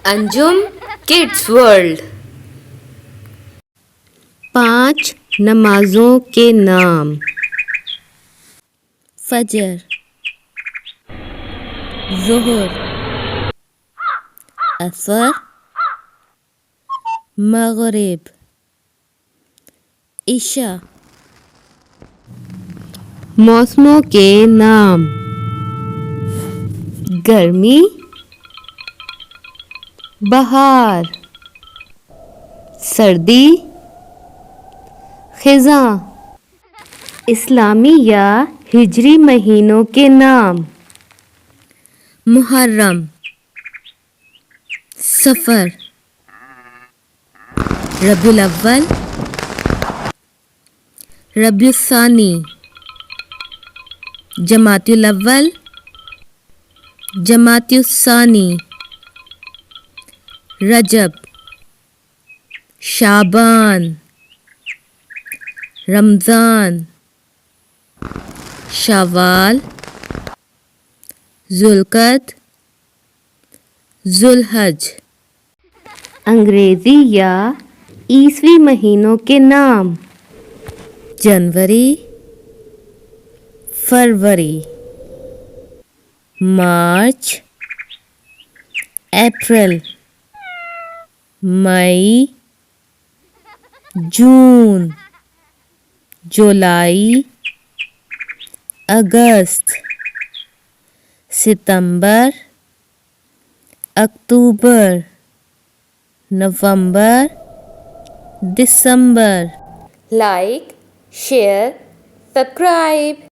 Anjum kids world. 5 नमाजों के नाम। फजर, ज़ुहर, असर, मगरिब, इशा। मौसमों के नाम। गर्मी, बहार, सर्दी, खिज़ां। इस्लामी या हिजरी महीनों के नाम। मुहर्रम, सफ़र, रबीउल अव्वल, रबीउल सानी, जमातियुल अव्वल, जमातियुस सानी, रजब, शाबान, रमज़ान, शवाल, ज़ुल्क़द, ज़ुल-हज। अंग्रेज़ी या ईसवी महीनों के नाम। जनवरी, फरवरी, मार्च, अप्रैल, मई, जून, जुलाई, अगस्त, सितंबर, अक्टूबर, नवंबर, दिसंबर। Like, share, subscribe.